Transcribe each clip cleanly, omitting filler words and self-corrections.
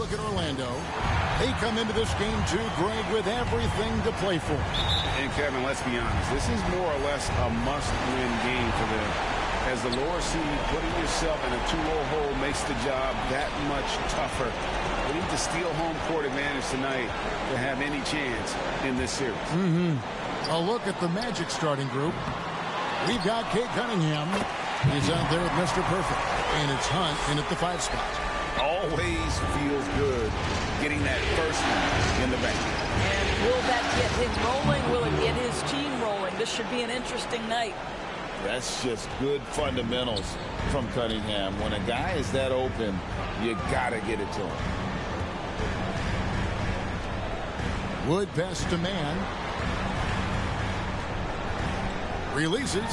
look at Orlando. They come into this game too, Greg, with everything to play for. And Kevin, let's be honest, this is more or less a must-win game for them. As the lower seed, putting yourself in a 2-0 hole makes the job that much tougher. They need to steal home court advantage tonight to have any chance in this series. A look at the Magic starting group. We've got Cade Cunningham. He's out there with Mr. Perfect. And it's Hunt in at the 5 spot. Always feels good getting that first one in the bank. And will that get him rolling? Will it get his team rolling? This should be an interesting night. That's just good fundamentals from Cunningham. When a guy is that open, you got to get it to him. Wood pass to man. Releases.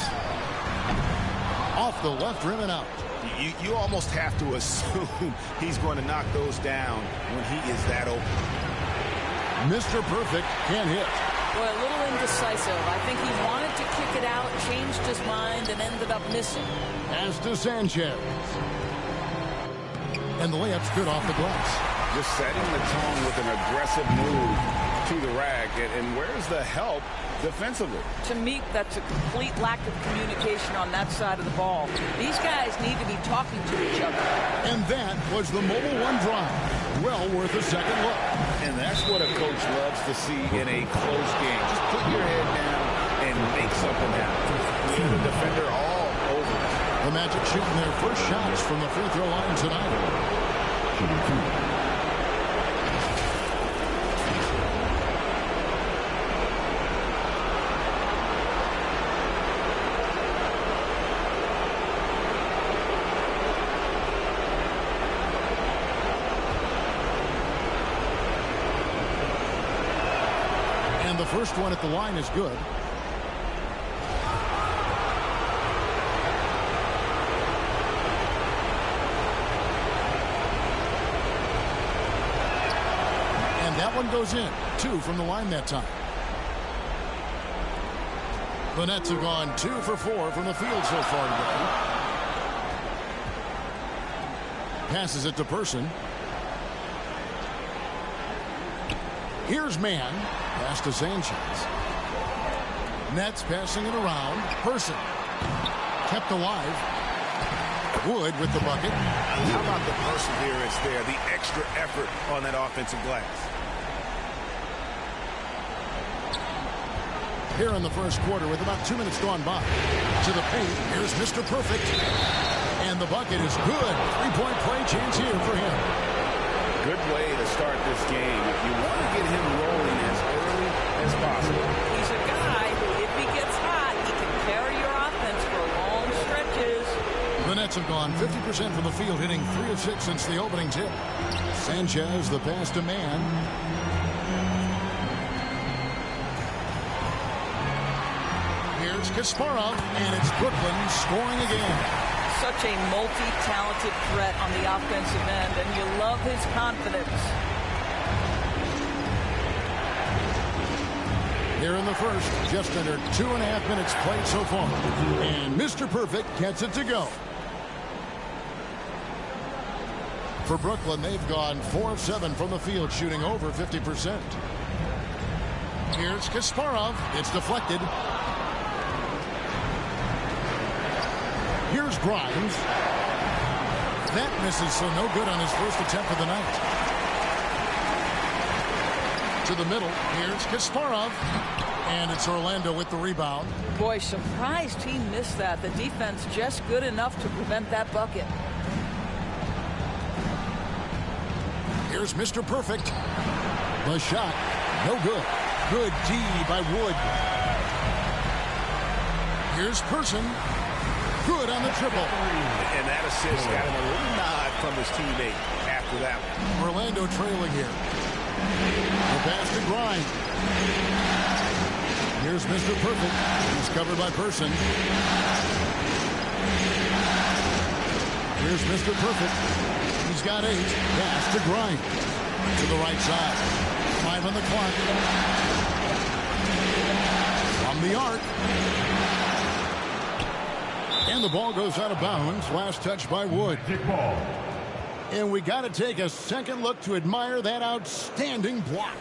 Off the left rim and out. You almost have to assume he's going to knock those down when he is that open. Mr. Perfect can't hit. Boy, a little indecisive. I think he wanted to kick it out, changed his mind, and ended up missing. As to Sanchez. And the layup's good off the glass. Just setting the tone with an aggressive move to the rack. And where's the help defensively? To me, that's a complete lack of communication on that side of the ball. These guys need to be talking to each other. And that was the Mobile One drive. Well worth a second look. And that's what a coach loves to see in a close game. Just put your head down and make something happen. Leave the defender all over it. The Magic shooting their first shots from the free throw line tonight. The first one at the line is good. And that one goes in. 2 from the line that time. The Nets have gone 2 for 4 from the field so far today. Passes it to Person. Here's man. Pass to Sanchez. Nets passing it around. Person. Kept alive. Wood with the bucket. How about the perseverance there? The extra effort on that offensive glass. Here in the first quarter with about 2 minutes gone by. To the paint. Here's Mr. Perfect. And the bucket is good. 3-point play chance here for him. Good way to start this game. If you want to get him rolling as early as possible. He's a guy who, if he gets hot, he can carry your offense for long stretches. The Nets have gone 50% from the field, hitting 3 of 6 since the opening tip. Sanchez, the pass to man. Here's Kasparov, and it's Brooklyn scoring again. Such a multi-talented threat on the offensive end, and you love his confidence. Here in the first, just under 2.5 minutes played so far. And Mr. Perfect gets it to go. For Brooklyn, they've gone 4 of 7 from the field, shooting over 50%. Here's Kasparov. It's deflected. Here's Grimes. That misses, so no good on his first attempt of the night. To the middle. Here's Kasparov. And it's Orlando with the rebound. Boy, surprised he missed that. The defense just good enough to prevent that bucket. Here's Mr. Perfect. The shot. No good. Good D by Wood. Here's Person. Good on the triple. And that assist got him a little nod from his teammate after that one. Orlando trailing here. The pass to Grimes. Here's Mr. Perfect. He's covered by Person. Here's Mr. Perfect. He's got 8. Pass to Grimes. To the right side. 5 on the clock. From the arc. And the ball goes out of bounds. Last touch by Wood. And we got to take a second look to admire that outstanding block.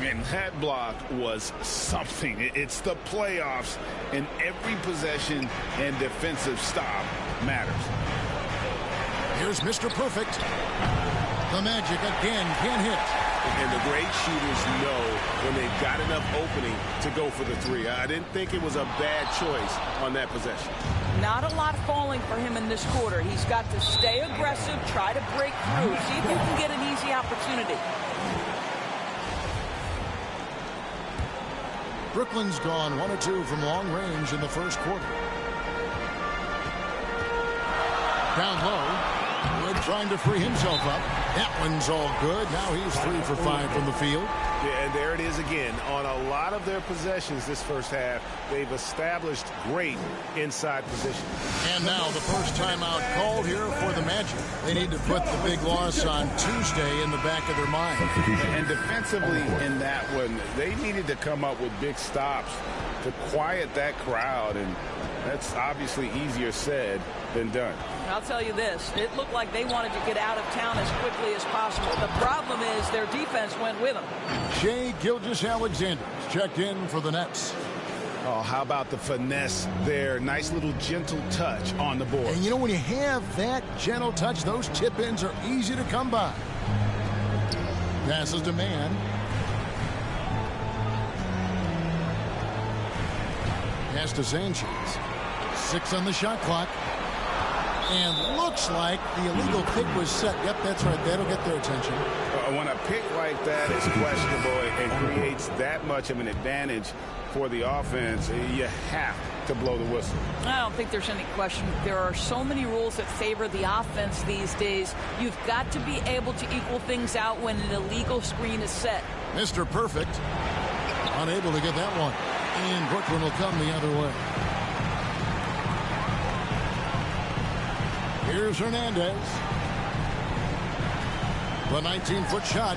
And that block was something. It's the playoffs, and every possession and defensive stop matters. Here's Mr. Perfect. The Magic again can't hit. And the great shooters know when they've got enough opening to go for the three. I didn't think it was a bad choice on that possession. Not a lot falling for him in this quarter. He's got to stay aggressive, try to break through, see if you can get an easy opportunity. Brooklyn's gone 1 of 2 from long range in the first quarter. Down low. Wood trying to free himself up. That one's all good. Now he's 3 for 5 from the field. Yeah, and there it is again. On a lot of their possessions this first half, they've established great inside position. And now the first timeout called here for the Magic. They need to put the big loss on Tuesday in the back of their mind. And defensively in that one, they needed to come up with big stops to quiet that crowd, and that's obviously easier said than done. I'll tell you this, it looked like they wanted to get out of town as quickly as possible. The problem is their defense went with them. Shai Gilgeous-Alexander checked in for the Nets. Oh, how about the finesse there? Nice little gentle touch on the board. And you know, when you have that gentle touch, those tip-ins are easy to come by. Passes to Man. Pass to Sanchez. 6 on the shot clock. And looks like the illegal pick was set. Yep, that's right. That'll get their attention. When a pick like that is questionable and creates that much of an advantage for the offense, you have to blow the whistle. I don't think there's any question. There are so many rules that favor the offense these days. You've got to be able to equal things out when an illegal screen is set. Mr. Perfect unable to get that one. And Brooklyn will come the other way. Here's Hernandez. The 19-foot shot.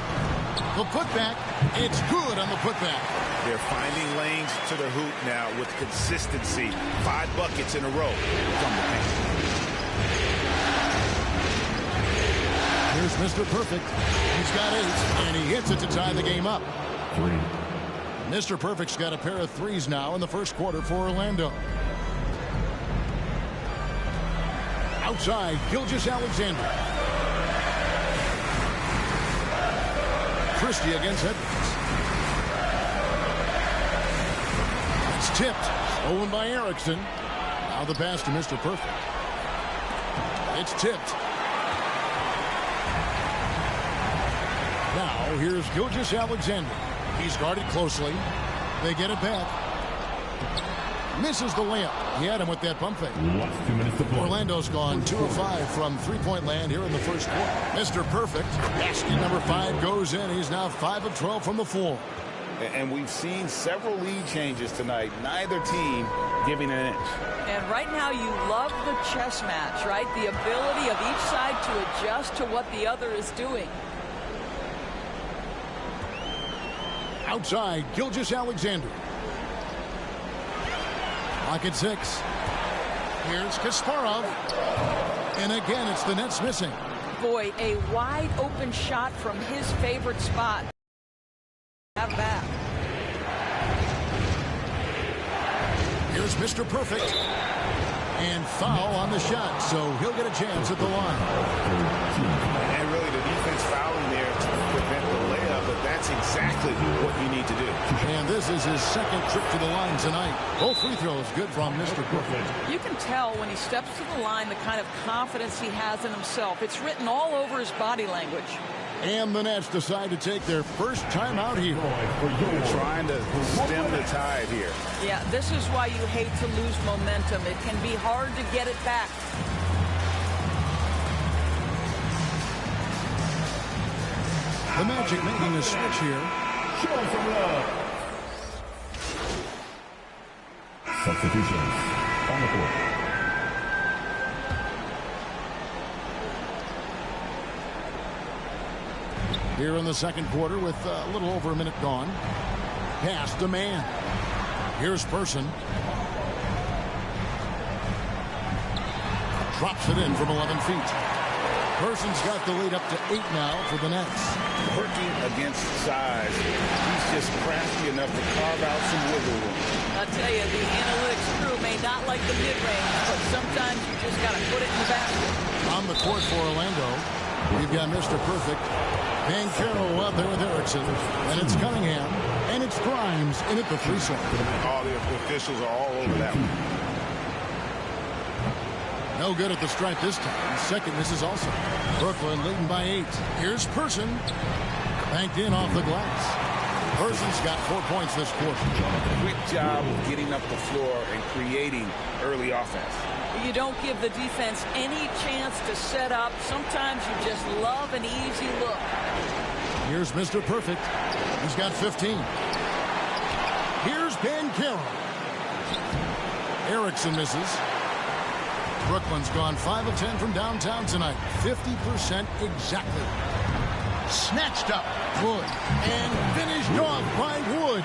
The putback. It's good on the putback. They're finding lanes to the hoop now with consistency. 5 buckets in a row from the paint. Here's Mr. Perfect. He's got 8, and he hits it to tie the game up. 3. Mr. Perfect's got a pair of threes now in the first quarter for Orlando. Outside, Gilgeous-Alexander. Christie against Edwards. It's tipped. Stolen by Erickson. Now the pass to Mr. Perfect. It's tipped. Now here's Gilgeous-Alexander. He's guarded closely. They get it back. Misses the layup. He had him with that pump fake. Orlando's gone 2 of 5 from three-point land here in the first quarter. Mr. Perfect. Basket number 5 goes in. He's now 5 of 12 from the floor. And we've seen several lead changes tonight. Neither team giving an inch. And right now you love the chess match, right? The ability of each side to adjust to what the other is doing. Outside, Gilgeous-Alexander. Lock at 6. Here's Kasparov. And again, it's the Nets missing. Boy, a wide open shot from his favorite spot. Have that. Here's Mr. Perfect. And foul on the shot, so he'll get a chance at the line. And really the defense fouling there to prevent the layup, but that's exactly what you need to do. And this is his second trip to the line tonight. Both free throws good from Mr. Perfect. You can tell when he steps to the line the kind of confidence he has in himself. It's written all over his body language. And the Nets decide to take their first time out here. Trying to stem the tide here. Yeah, this is why you hate to lose momentum. It can be hard to get it back. The Magic making a switch here. Show some love. Substitutions on the court. Here in the second quarter with a little over a minute gone. Pass to Man. Here's Person. Drops it in from 11 feet. Person's got the lead up to 8 now for the Nets. Working against size, he's just crafty enough to carve out some wiggle room. I'll tell you, the analytics crew may not like the mid-range, but sometimes you just got to put it in the basket. On the court for Orlando, we've got Mr. Perfect. Banchero out there with Erickson. And it's Cunningham. And it's Grimes in at the 3 slot. All the officials are all over that one. No good at the stripe this time. Second misses also. Brooklyn leading by 8. Here's Person. Banked in off the glass. Person's got 4 points this quarter. Quick job of getting up the floor and creating early offense. You don't give the defense any chance to set up. Sometimes you just love an easy look. Here's Mr. Perfect. He's got 15. Here's Banchero. Erickson misses. Brooklyn's gone 5 of 10 from downtown tonight. 50% exactly. Snatched up. Wood. And finished off by Wood.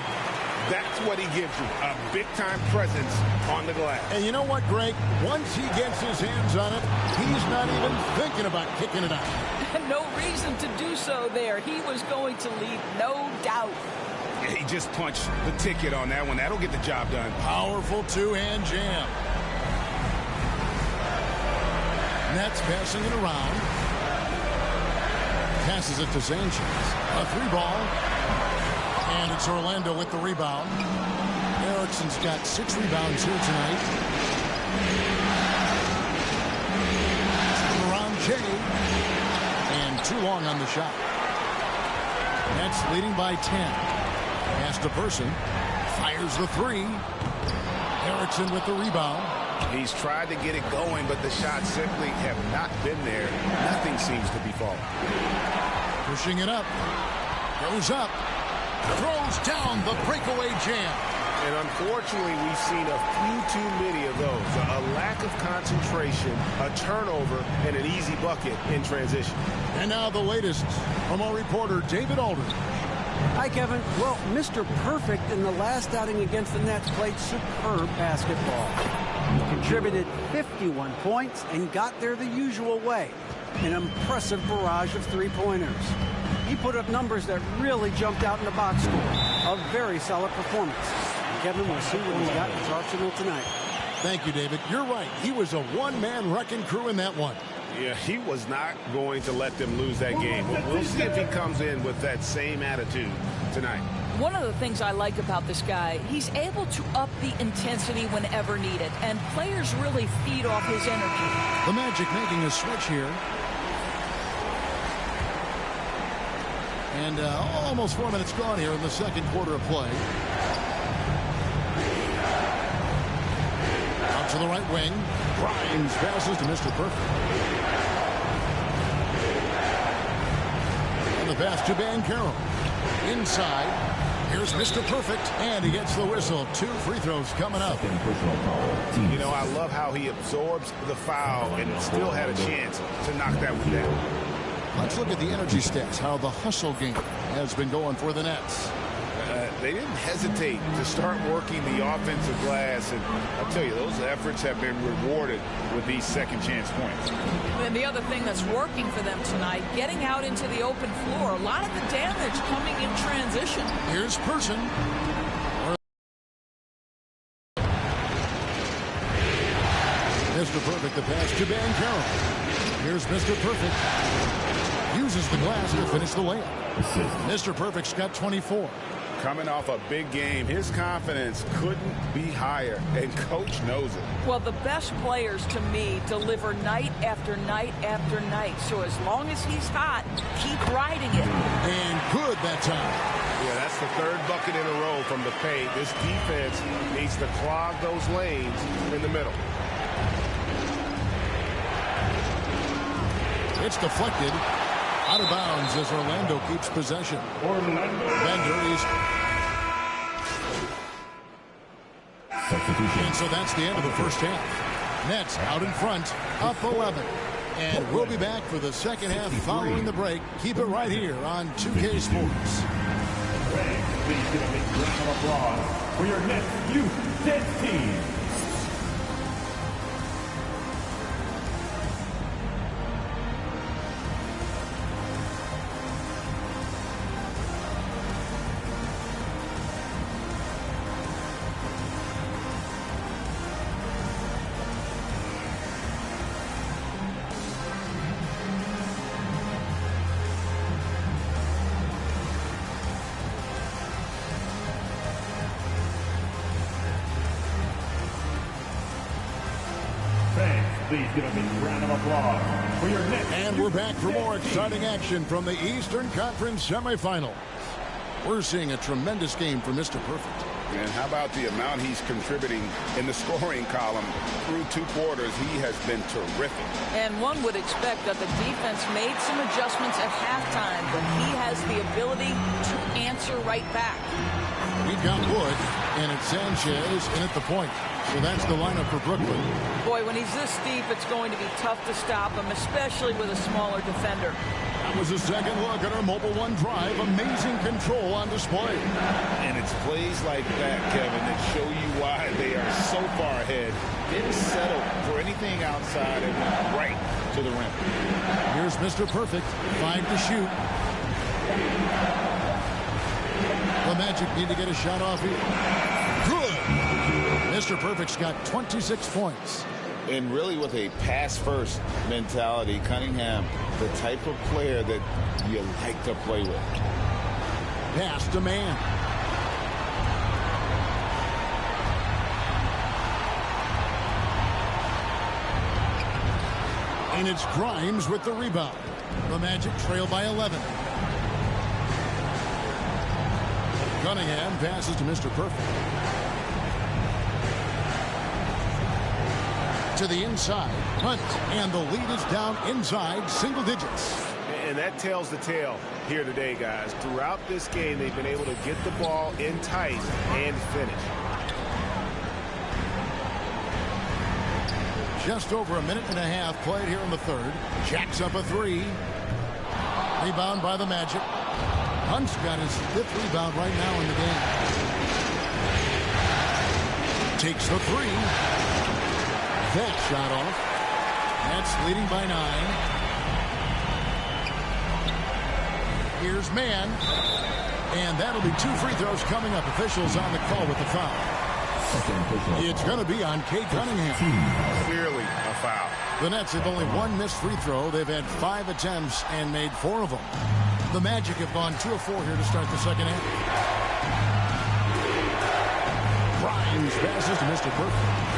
That's what he gives you, a big-time presence on the glass. And you know what, Greg? Once he gets his hands on it, he's not even thinking about kicking it out. No reason to do so there. He was going to lead, no doubt. Yeah, he just punched the ticket on that one. That'll get the job done. Powerful two-hand jam. Nets passing it around. Passes it to Sanchez. A 3-ball. And it's Orlando with the rebound. Erickson's got 6 rebounds here tonight. Around Jay. And too long on the shot. Nets leading by 10. Pass to Person. Fires the 3. Erickson with the rebound. He's tried to get it going, but the shots simply have not been there. Nothing seems to be falling. Pushing it up. Goes up. Throws down the breakaway jam. And unfortunately, we've seen a few too many of those. A lack of concentration, a turnover, and an easy bucket in transition. And now the latest from our reporter, David Aldridge. Hi, Kevin. Well, Mr. Perfect in the last outing against the Nets played superb basketball. He contributed 51 points and got there the usual way. An impressive barrage of 3-pointers. He put up numbers that really jumped out in the box score. A very solid performance. And Kevin, we'll see what he's got in his arsenal tonight. Thank you, David. You're right. He was a one-man wrecking crew in that one. Yeah, he was not going to let them lose that game. We'll see if he comes in with that same attitude tonight. One of the things I like about this guy, he's able to up the intensity whenever needed, and players really feed off his energy. The Magic making a switch here. And almost 4 minutes gone here in the second quarter of play. Out to the right wing. Grimes passes to Mr. Perfect. And the pass to Banchero. Inside. Here's Mr. Perfect. And he gets the whistle. 2 free throws coming up. You know, I love how he absorbs the foul and still had a chance to knock that one down. Let's look at the energy stats, how the hustle game has been going for the Nets. They didn't hesitate to start working the offensive glass, and I'll tell you, those efforts have been rewarded with these second chance points. And the other thing that's working for them tonight, getting out into the open floor, a lot of the damage coming in transition. Here's Person. Mr. Perfect, the pass to Banchero. Here's Mr. Perfect. Uses the glass to finish the layup. Mr. Perfect's got 24. Coming off a big game, his confidence couldn't be higher, and coach knows it. Well, the best players, to me, deliver night after night after night. So as long as he's hot, keep riding it. And good that time. Yeah, that's the 3rd bucket in a row from the paint. This defense needs to clog those lanes in the middle. It's deflected. Out of bounds as Orlando keeps possession. Bender is. And so that's the end of the first half. Nets out in front, up 11. And we'll be back for the second half following the break. Keep it right here on 2K Sports. Please give a big round of applause for your Nets Youth Dance Team. Please give a big round of applause for your next. And we're back for more exciting action from the Eastern Conference semifinals. We're seeing a tremendous game for Mr. Perfect. And how about the amount he's contributing in the scoring column through 2 quarters? He has been terrific. And one would expect that the defense made some adjustments at halftime, but he has the ability to answer right back. We've got Wood, and it's Sanchez in at the point. So that's the lineup for Brooklyn. Boy, when he's this deep, it's going to be tough to stop him, especially with a smaller defender. That was a second look at our Mobile One drive. Amazing control on display. And it's plays like that, Kevin, that show you why they are so far ahead. Didn't settle for anything outside and went right to the rim. Here's Mr. Perfect. 5 to shoot. The Magic need to get a shot off here. Good. Mr. Perfect's got 26 points. And really with a pass-first mentality, Cunningham, the type of player that you like to play with. Pass to man. And it's Grimes with the rebound. The Magic trail by 11. Cunningham passes to Mr. Perfect. To the inside. Hunt. And the lead is down inside single digits. And that tells the tale here today, guys. Throughout this game, they've been able to get the ball in tight and finish. Just over a minute and a half played here in the third. Jacks up a 3. Rebound by the Magic. Hunt's got his 5th rebound right now in the game. Takes the 3. That shot off. That's leading by 9. Here's man. And that'll be 2 free throws coming up. Officials on the call with the foul. It's going to be on Cade Cunningham. Clearly a foul. The Nets have only 1 missed free throw. They've had 5 attempts and made 4 of them. The Magic have gone 2 of 4 here to start the second half. Grimes passes to Mr. Perfect.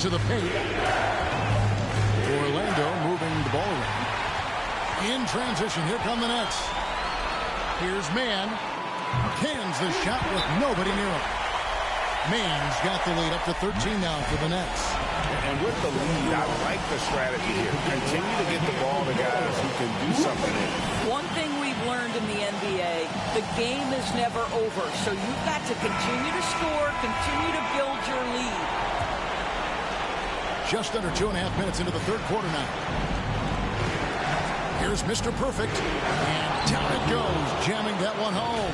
To the paint. Orlando moving the ball around. In transition, here come the Nets. Here's Mann. Cans the shot with nobody near him. Mann's got the lead up to 13 now for the Nets. And with the lead, I like the strategy here. Continue to get the ball to guys who can do something. One thing we've learned in the NBA, the game is never over. So you've got to continue to score, continue to build your lead. Just under 2.5 minutes into the third quarter now. Here's Mr. Perfect. And down it goes, jamming that one home.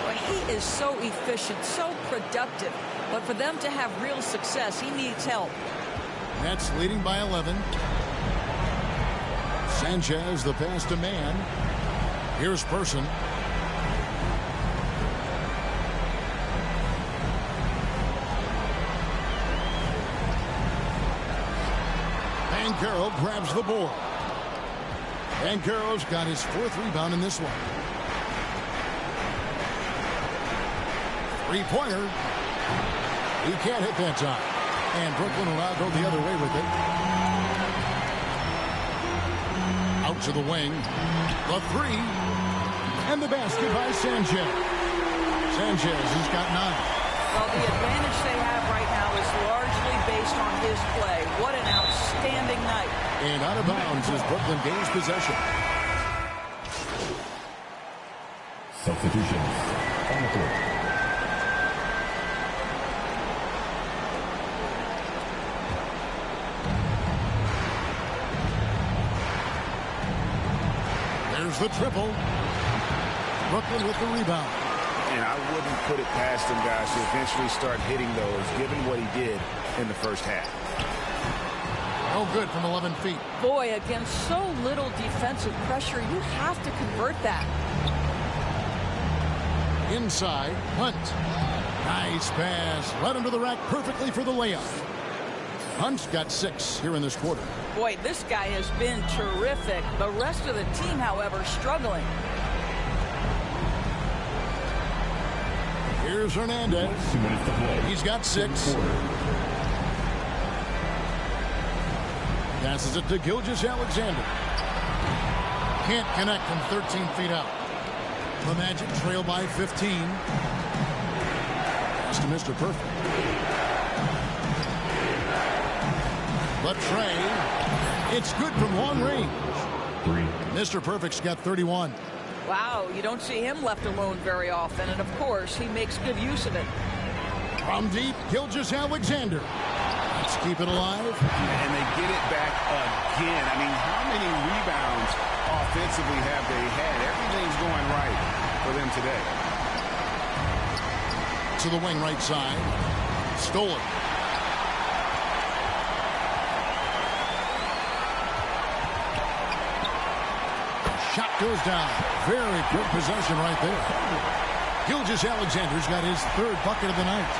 Well, he is so efficient, so productive. But for them to have real success, he needs help. Nets leading by 11. Sanchez, the pass to man. Here's Person. Banchero grabs the board. Banchero's got his 4th rebound in this one. 3-pointer. He can't hit that time. And Brooklyn will now go the other way with it. Out to the wing. The 3. And the basket by Sanchez. Sanchez, he's got 9. Well, the advantage they have right now is largely based on his play. What an outstanding night. And out of bounds as Brooklyn gains possession. Substitutions on the court. There's the triple. Brooklyn with the rebound. And I wouldn't put it past him, guys, to eventually start hitting those, given what he did in the first half. No good from 11 feet. Boy, against so little defensive pressure, you have to convert that. Inside, Hunt. Nice pass. Right under the rack perfectly for the layup. Hunt's got 6 here in this quarter. Boy, this guy has been terrific. The rest of the team, however, struggling. Here's Hernandez. He's got 6. Passes it to Gilgeous-Alexander. Can't connect from 13 feet out. The Magic trail by 15. Pass to Mr. Perfect. But Trey, it's good from long range. Mr. Perfect's got 31. Wow, you don't see him left alone very often, and of course, he makes good use of it. From deep, Gilgeous-Alexander. Let's keep it alive. And they get it back again. I mean, how many rebounds offensively have they had? Everything's going right for them today. To the wing right side. Stolen. Shot goes down. Very good possession right there. Gilgeous-Alexander's got his 3rd bucket of the night.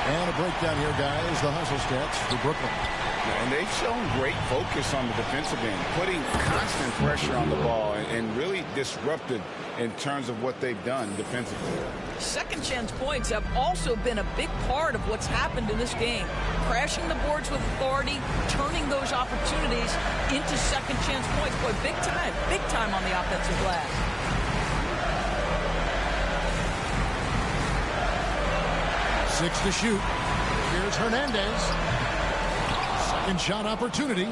And a breakdown here, guys. The hustle stats for Brooklyn. And they've shown great focus on the defensive end, putting constant pressure on the ball and really disrupted in terms of what they've done defensively. Second chance points have also been a big part of what's happened in this game. Crashing the boards with authority, turning those opportunities into second chance points. Boy, big time on the offensive glass. Six to shoot. Here's Hernandez. Second shot opportunity.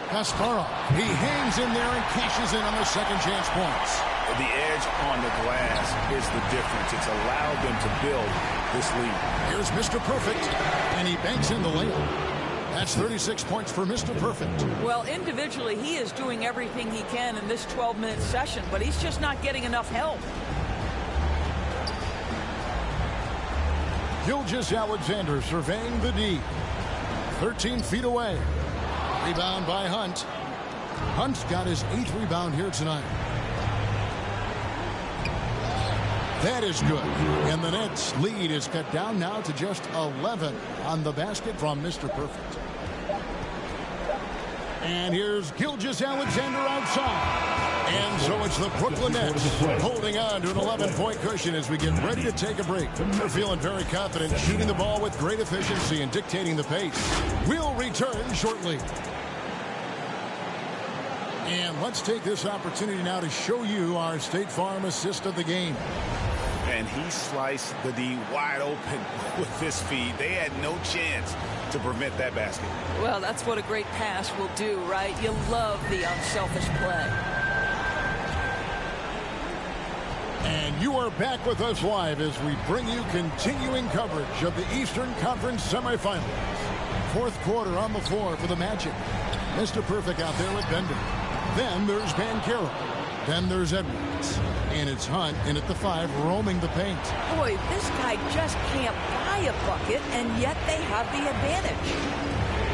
Kasparov. He hangs in there and cashes in on the second chance points. The edge on the glass is the difference. It's allowed them to build this lead. Here's Mr. Perfect, and he banks in the layup. That's 36 points for Mr. Perfect. Well, individually, he is doing everything he can in this 12-minute session, but he's just not getting enough help. Gilgeous-Alexander surveying the D. 13 feet away. Rebound by Hunt. Hunt's got his 8th rebound here tonight. That is good. And the Nets' lead is cut down now to just 11 on the basket from Mr. Perfect. And here's Gilgeous-Alexander outside. And so it's the Brooklyn Nets holding on to an 11-point cushion as we get ready to take a break. They're feeling very confident, shooting the ball with great efficiency and dictating the pace. We'll return shortly. And let's take this opportunity now to show you our State Farm assist of the game. And he sliced the D wide open with his feed. They had no chance to prevent that basket. Well, that's what a great pass will do, right? You love the unselfish play. And you are back with us live as we bring you continuing coverage of the Eastern Conference semifinals. 4th quarter on the floor for the Magic. Mr. Perfect out there with Bender. Then there's Banchero. Then there's Edwards. And it's Hunt in at the 5, roaming the paint. Boy, this guy just can't buy a bucket, and yet they have the advantage.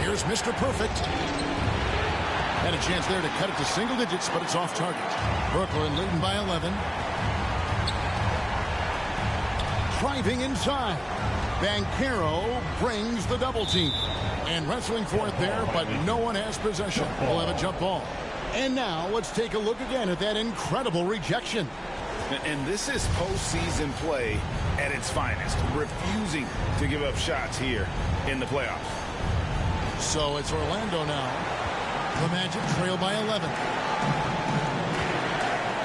Here's Mr. Perfect. Had a chance there to cut it to single digits, but it's off target. Brooklyn leading by 11. Driving inside. Banchero brings the double team. And wrestling for it there, but no one has possession. We'll have a jump ball. And now let's take a look again at that incredible rejection. And this is postseason play at its finest, refusing to give up shots here in the playoffs. So it's Orlando now. The Magic trail by 11.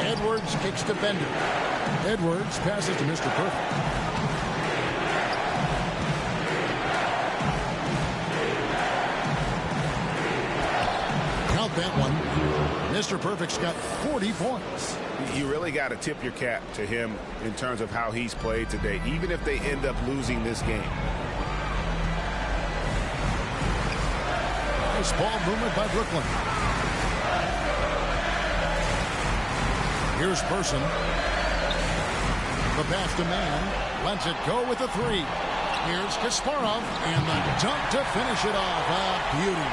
Edwards kicks to Bender. Edwards passes to Mr. Perfect. Count that one. Mr. Perfect's got 40 points. You really got to tip your cap to him in terms of how he's played today, even if they end up losing this game. Nice ball movement by Brooklyn. Here's Person. The pass to Man. Lets it go with a 3. Here's Kasparov. And the dunk to finish it off. Beauty.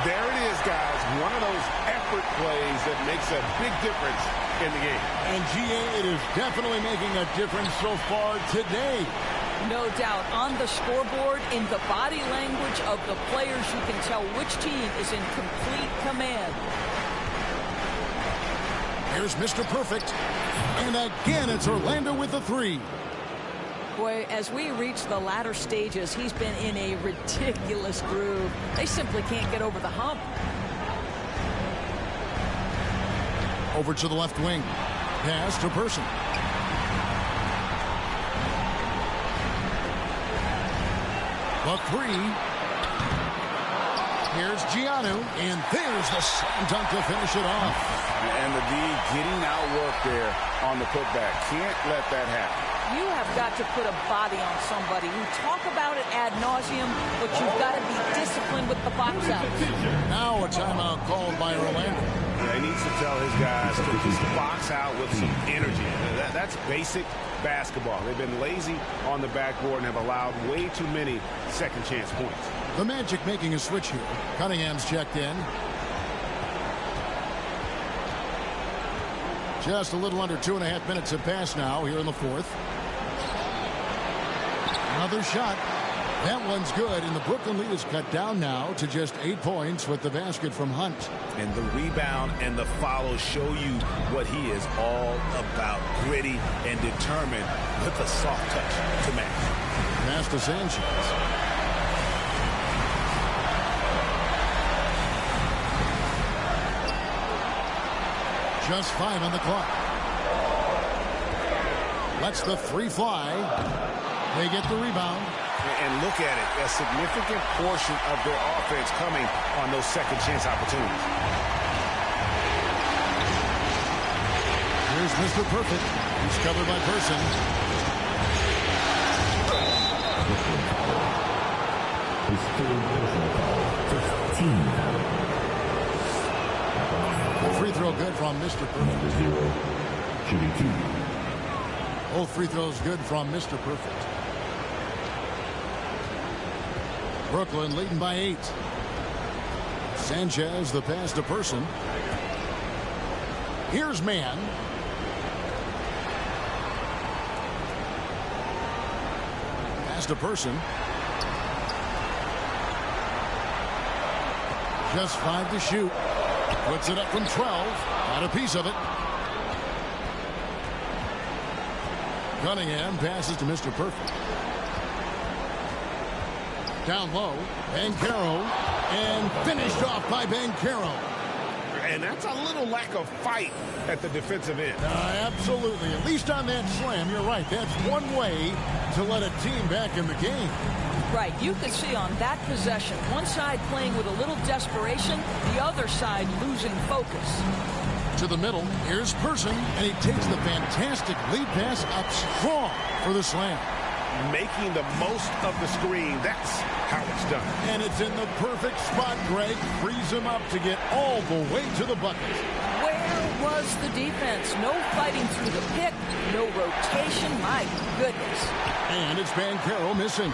There it is, guys. One of those effort plays that makes a big difference in the game. And GA, it is definitely making a difference so far today. No doubt. On the scoreboard, in the body language of the players, you can tell which team is in complete command. Here's Mr. Perfect. And again, it's Orlando with the 3. Boy, as we reach the latter stages, he's been in a ridiculous groove. They simply can't get over the hump. Over to the left wing. Pass to Person. The three. Here's Giannou, and there's the slam dunk to finish it off. And the D getting outworked there on the putback. Can't let that happen. You have got to put a body on somebody. We talk about it ad nauseum, but you've got to be disciplined with the box out. Now a timeout called by Orlando. Yeah, he needs to tell his guys to just box out with some energy. That's basic basketball. They've been lazy on the backboard and have allowed way too many second chance points. The Magic making a switch here. Cunningham's checked in. Just a little under 2.5 minutes have passed now here in the fourth. Another shot. That one's good, and the Brooklyn lead is cut down now to just 8 points with the basket from Hunt. And the rebound and the follow show you what he is all about. Gritty and determined with a soft touch to match. Pass to Sanchez. Just 5 on the clock. Lets the three fly. They get the rebound. And look at it, a significant portion of their offense coming on those second chance opportunities. Here's Mr. Perfect. He's covered by Person. His third personal foul, 15. Free throw good from Mr. Perfect. Number 0, shooting 2. Both free throws good from Mr. Perfect. Brooklyn leading by 8. Sanchez, the pass to Person. Here's Mann. Pass to Person. Just 5 to shoot. Puts it up from 12. Got a piece of it. Cunningham passes to Mr. Perfect. Down low, Banchero, and finished off by Banchero. And that's a little lack of fight at the defensive end. Absolutely. At least on that slam, you're right. That's one way to let a team back in the game. Right. You could see on that possession, one side playing with a little desperation, the other side losing focus. To the middle, here's Person, and he takes the fantastic lead pass up strong for the slam. Making the most of the screen. That's how it's done. And it's in the perfect spot. Greg frees him up to get all the way to the bucket. Where was the defense? No fighting through the pick, no rotation. My goodness. And it's Banchero missing.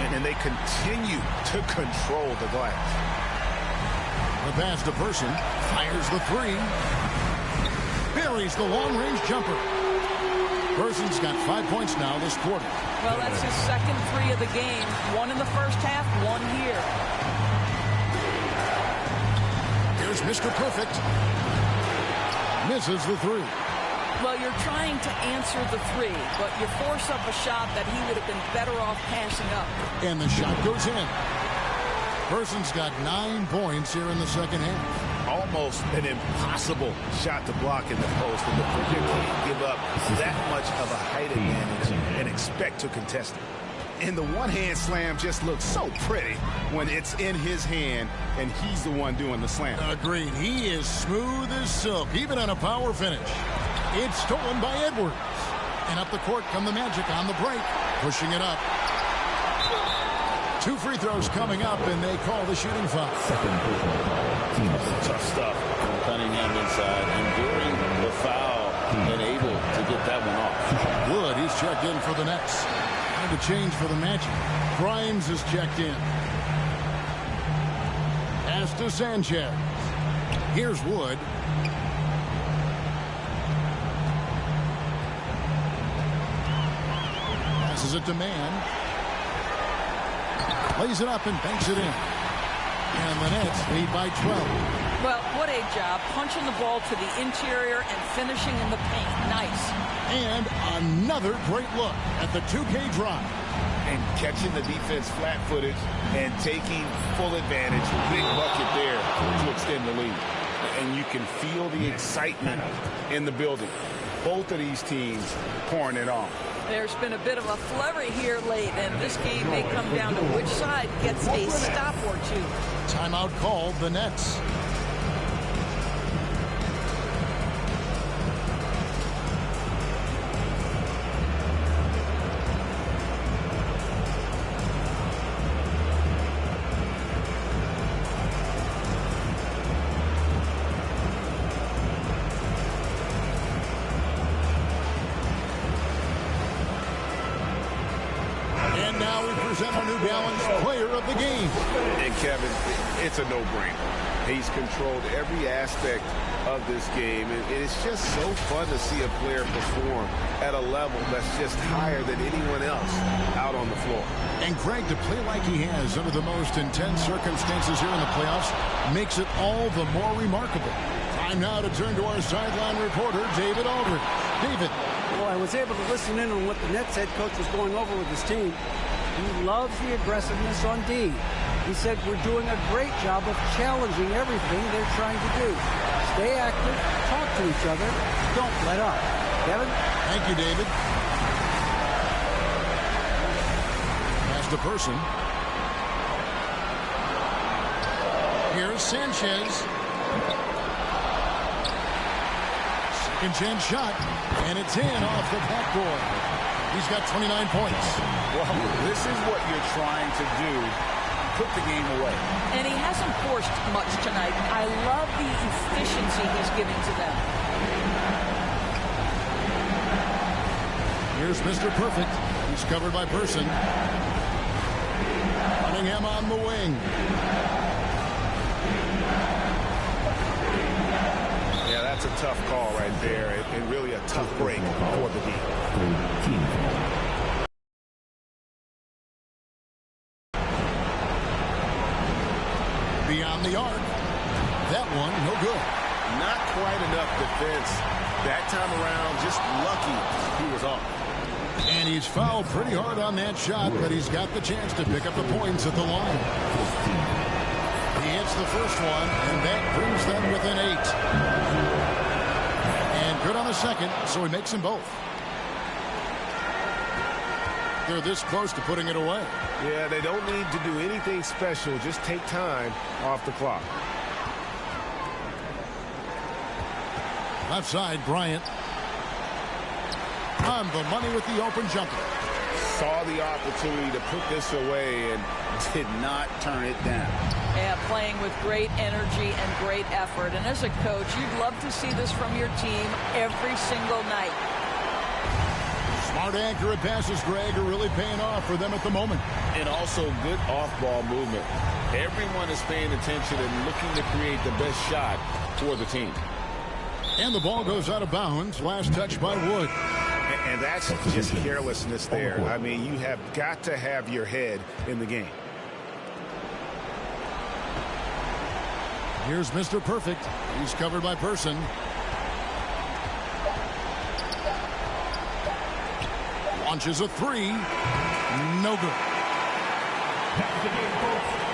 And they continue to control the glass. The pass to Person. Fires the three. Buries the long-range jumper. Person's got 5 points now this quarter. Well, that's his second three of the game. One in the first half, one here. Here's Mr. Perfect. Misses the three. Well, you're trying to answer the three, but you force up a shot that he would have been better off passing up. And the shot goes in. Person's got 9 points here in the second half. Almost an impossible shot to block in the post. The defender can't give up that much of a height advantage and expect to contest it. And the one-hand slam just looks so pretty when it's in his hand and he's the one doing the slam. Agreed. He is smooth as silk, even on a power finish. It's stolen by Edwards. And up the court come the Magic on the break, pushing it up. 2 free throws coming up, and they call the shooting foul. Second personal foul, team. Tough stuff from Cunningham inside, enduring the foul and able to get that one off. Wood, he's checked in for the Nets. And a change for the Magic. Grimes is checked in. Pass to Sanchez. Here's Wood. Passes it to Mann. Lays it up and banks it in. And the Nets lead by 12. Well, what a job. Punching the ball to the interior and finishing in the paint. Nice. And another great look at the 2K drive. And catching the defense flat-footed and taking full advantage. Big bucket there to extend the lead. And you can feel the excitement in the building. Both of these teams pouring it on. There's been a bit of a flurry here late, and this game may come down to which side gets a stop or two. Timeout called the Nets. Our New Balance player of the game. And Kevin, it's a no-brainer. He's controlled every aspect of this game, and it's just so fun to see a player perform at a level that's just higher than anyone else out on the floor. And Greg, to play like he has under the most intense circumstances here in the playoffs makes it all the more remarkable. Time now to turn to our sideline reporter, David Aldridge. David. Well, I was able to listen in on what the Nets head coach was going over with his team. He loves the aggressiveness on D. He said we're doing a great job of challenging everything they're trying to do. Stay active, talk to each other, don't let up. Kevin? Thank you, David. Pass to Person. Here's Sanchez. Second chance shot, and it's in off the backboard. He's got 29 points. Well, this is what you're trying to do. Put the game away. And he hasn't forced much tonight. I love the efficiency he's giving to them. Here's Mr. Perfect. He's covered by Person. Cunningham on the wing. Yeah, that's a tough call right there, and really a tough break for the D. Beyond the arc. That one, no good. Not quite enough defense that time around. Just lucky he was off. And he's fouled pretty hard on that shot, but he's got the chance to pick up the points at the line. He hits the first one, and that brings them within 8. And good on the second, so he makes them both. They're this close to putting it away. Yeah, they don't need to do anything special. Just take time off the clock. Left side, Bryant. On the money with the open jumper. Saw the opportunity to put this away and did not turn it down. Yeah, playing with great energy and great effort. And as a coach, you'd love to see this from your team every single night. Smart, accurate passes, Greg, are really paying off for them at the moment. And also good off-ball movement. Everyone is paying attention and looking to create the best shot for the team. And the ball goes out of bounds. Last touch by Wood. And that's just carelessness there. I mean, you have got to have your head in the game. Here's Mr. Perfect. He's covered by Person. Launches a three. No good. That's the game, folks.